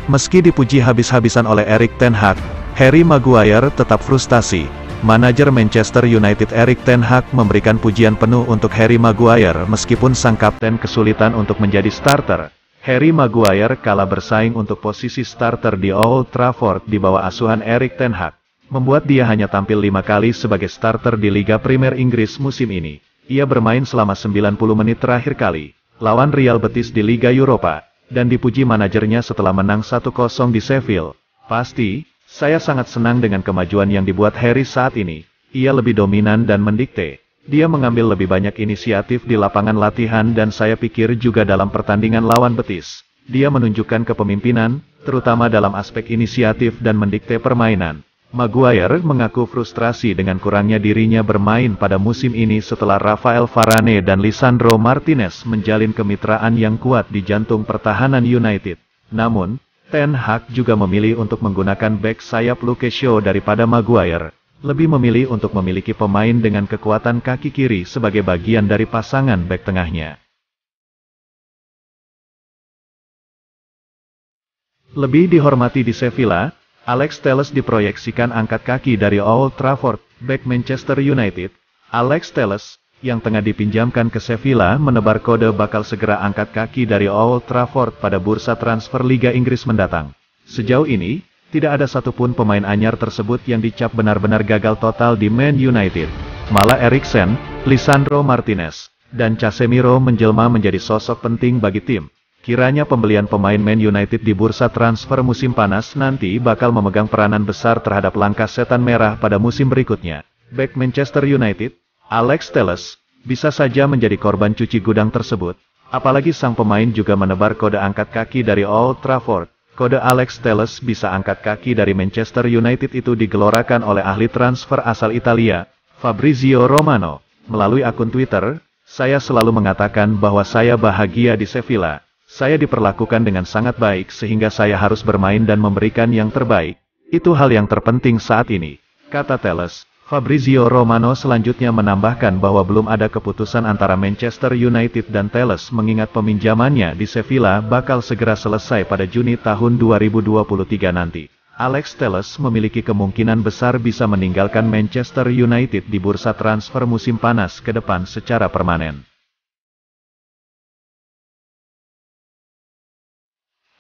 Meski dipuji habis-habisan oleh Erik ten Hag, Harry Maguire tetap frustasi. Manajer Manchester United Erik ten Hag memberikan pujian penuh untuk Harry Maguire meskipun sang kapten kesulitan untuk menjadi starter. Harry Maguire kalah bersaing untuk posisi starter di Old Trafford di bawah asuhan Erik ten Hag, membuat dia hanya tampil 5 kali sebagai starter di Liga Premier Inggris musim ini. Ia bermain selama 90 menit terakhir kali, lawan Real Betis di Liga Eropa, dan dipuji manajernya setelah menang 1-0 di Sheffield. Pasti, saya sangat senang dengan kemajuan yang dibuat Harry saat ini. Ia lebih dominan dan mendikte. Dia mengambil lebih banyak inisiatif di lapangan latihan dan saya pikir juga dalam pertandingan lawan Betis. Dia menunjukkan kepemimpinan, terutama dalam aspek inisiatif dan mendikte permainan. Maguire mengaku frustrasi dengan kurangnya dirinya bermain pada musim ini setelah Rafael Varane dan Lisandro Martinez menjalin kemitraan yang kuat di jantung pertahanan United. Namun, Ten Hag juga memilih untuk menggunakan bek sayap Luke Shaw daripada Maguire. Lebih memilih untuk memiliki pemain dengan kekuatan kaki kiri sebagai bagian dari pasangan bek tengahnya. Lebih dihormati di Sevilla, Alex Telles diproyeksikan angkat kaki dari Old Trafford. Bek Manchester United, Alex Telles, yang tengah dipinjamkan ke Sevilla menebar kode bakal segera angkat kaki dari Old Trafford pada bursa transfer Liga Inggris mendatang. Sejauh ini, tidak ada satupun pemain anyar tersebut yang dicap benar-benar gagal total di Man United. Malah Eriksen, Lisandro Martinez, dan Casemiro menjelma menjadi sosok penting bagi tim. Kiranya pembelian pemain Man United di bursa transfer musim panas nanti bakal memegang peranan besar terhadap langkah setan merah pada musim berikutnya. Bek Manchester United, Alex Telles, bisa saja menjadi korban cuci gudang tersebut. Apalagi sang pemain juga menebar kode angkat kaki dari Old Trafford. Kode Alex Telles bisa angkat kaki dari Manchester United itu digelorakan oleh ahli transfer asal Italia, Fabrizio Romano. Melalui akun Twitter, saya selalu mengatakan bahwa saya bahagia di Sevilla. Saya diperlakukan dengan sangat baik sehingga saya harus bermain dan memberikan yang terbaik. Itu hal yang terpenting saat ini, kata Telles. Fabrizio Romano selanjutnya menambahkan bahwa belum ada keputusan antara Manchester United dan Telles mengingat peminjamannya di Sevilla bakal segera selesai pada Juni tahun 2023 nanti. Alex Telles memiliki kemungkinan besar bisa meninggalkan Manchester United di bursa transfer musim panas ke depan secara permanen.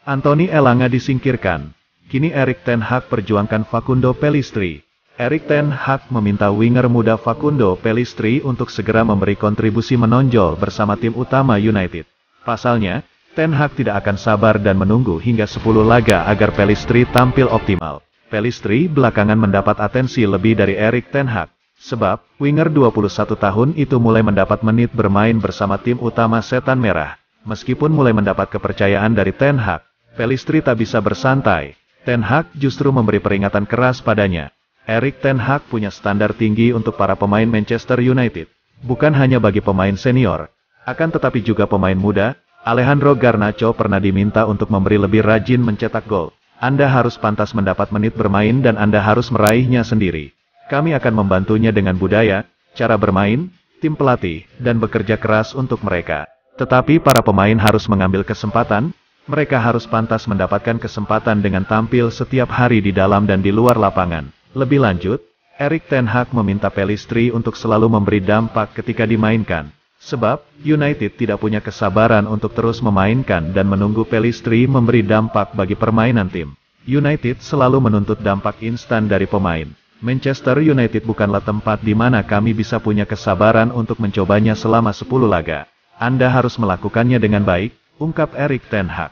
Anthony Elanga disingkirkan. Kini Erik ten Hag perjuangkan Facundo Pellistri. Erik ten Hag meminta winger muda Facundo Pellistri untuk segera memberi kontribusi menonjol bersama tim utama United. Pasalnya, Ten Hag tidak akan sabar dan menunggu hingga 10 laga agar Pellistri tampil optimal. Pellistri belakangan mendapat atensi lebih dari Erik ten Hag. Sebab, winger 21 tahun itu mulai mendapat menit bermain bersama tim utama Setan Merah. Meskipun mulai mendapat kepercayaan dari Ten Hag, Pellistri tak bisa bersantai. Ten Hag justru memberi peringatan keras padanya. Erik ten Hag punya standar tinggi untuk para pemain Manchester United. Bukan hanya bagi pemain senior, akan tetapi juga pemain muda. Alejandro Garnacho pernah diminta untuk memberi lebih rajin mencetak gol. Anda harus pantas mendapat menit bermain dan Anda harus meraihnya sendiri. Kami akan membantunya dengan budaya, cara bermain, tim pelatih, dan bekerja keras untuk mereka. Tetapi para pemain harus mengambil kesempatan. Mereka harus pantas mendapatkan kesempatan dengan tampil setiap hari di dalam dan di luar lapangan. Lebih lanjut, Erik ten Hag meminta Pellistri untuk selalu memberi dampak ketika dimainkan. Sebab, United tidak punya kesabaran untuk terus memainkan dan menunggu Pellistri memberi dampak bagi permainan tim. United selalu menuntut dampak instan dari pemain. Manchester United bukanlah tempat di mana kami bisa punya kesabaran untuk mencobanya selama 10 laga. Anda harus melakukannya dengan baik, ungkap Erik ten Hag.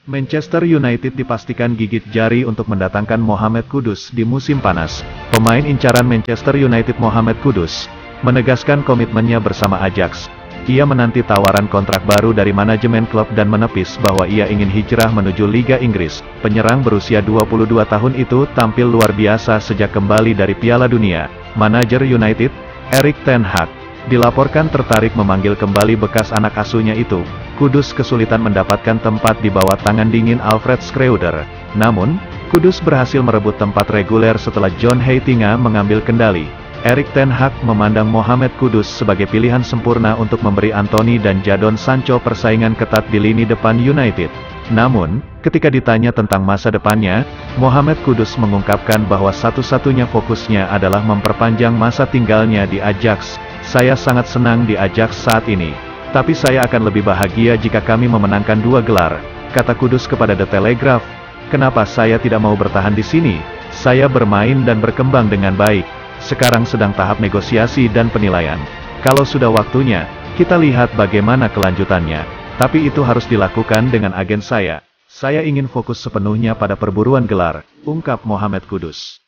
Manchester United dipastikan gigit jari untuk mendatangkan Mohamed Kudus di musim panas. Pemain incaran Manchester United Mohamed Kudus menegaskan komitmennya bersama Ajax. Ia menanti tawaran kontrak baru dari manajemen klub dan menepis bahwa ia ingin hijrah menuju Liga Inggris. Penyerang berusia 22 tahun itu tampil luar biasa sejak kembali dari Piala Dunia. Manajer United, Erik ten Hag, dilaporkan tertarik memanggil kembali bekas anak asuhnya itu. Kudus kesulitan mendapatkan tempat di bawah tangan dingin Alfred Schreuder. Namun, Kudus berhasil merebut tempat reguler setelah John Heitinga mengambil kendali. Erik ten Hag memandang Mohamed Kudus sebagai pilihan sempurna untuk memberi Anthony dan Jadon Sancho persaingan ketat di lini depan United. Namun, ketika ditanya tentang masa depannya, Mohamed Kudus mengungkapkan bahwa satu-satunya fokusnya adalah memperpanjang masa tinggalnya di Ajax. Saya sangat senang di Ajax saat ini. Tapi saya akan lebih bahagia jika kami memenangkan 2 gelar, kata Kudus kepada The Telegraph. Kenapa saya tidak mau bertahan di sini? Saya bermain dan berkembang dengan baik. Sekarang sedang tahap negosiasi dan penilaian. Kalau sudah waktunya, kita lihat bagaimana kelanjutannya. Tapi itu harus dilakukan dengan agen saya. Saya ingin fokus sepenuhnya pada perburuan gelar, ungkap Mohamed Kudus.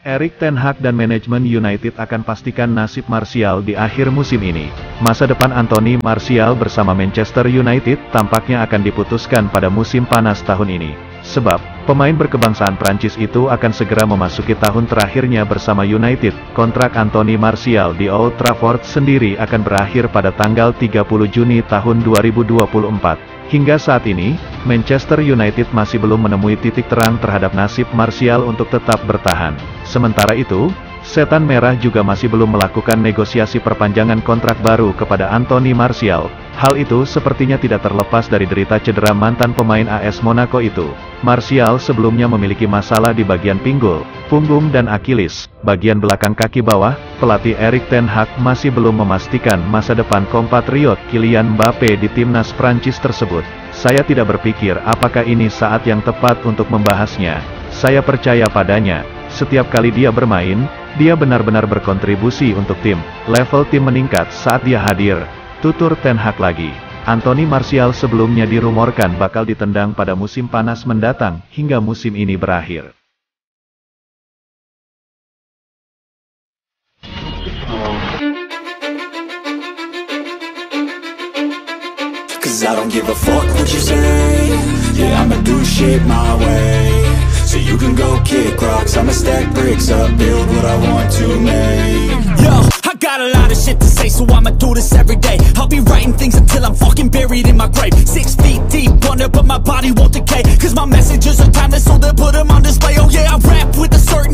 Erik ten Hag dan manajemen United akan pastikan nasib Martial di akhir musim ini. Masa depan Anthony Martial bersama Manchester United tampaknya akan diputuskan pada musim panas tahun ini. Sebab, pemain berkebangsaan Prancis itu akan segera memasuki tahun terakhirnya bersama United. Kontrak Anthony Martial di Old Trafford sendiri akan berakhir pada tanggal 30 Juni tahun 2024. Hingga saat ini, Manchester United masih belum menemui titik terang terhadap nasib Martial untuk tetap bertahan. Sementara itu, Setan Merah juga masih belum melakukan negosiasi perpanjangan kontrak baru kepada Anthony Martial. Hal itu sepertinya tidak terlepas dari derita cedera mantan pemain AS Monaco itu. Martial sebelumnya memiliki masalah di bagian pinggul, punggung dan Achilles. Bagian belakang kaki bawah, pelatih Erik ten Hag masih belum memastikan masa depan kompatriot Kylian Mbappe di timnas Prancis tersebut. Saya tidak berpikir apakah ini saat yang tepat untuk membahasnya. Saya percaya padanya. Setiap kali dia bermain, dia benar-benar berkontribusi untuk tim. Level tim meningkat saat dia hadir, tutur ten Hag lagi. Anthony Martial sebelumnya dirumorkan bakal ditendang pada musim panas mendatang, hingga musim ini berakhir. Cause I don't give a fuck what you say. Yeah, I'ma do shit my way. So you can go kick rocks, I'ma stack bricks up, build what I want to make. Yo, I got a lot of shit to say, so I'ma do this every day. I'll be writing things until I'm fucking buried in my grave. 6 feet deep under, but my body won't decay. Cause my messages are timeless, so they'll put them on display. Oh yeah, I rap with a certain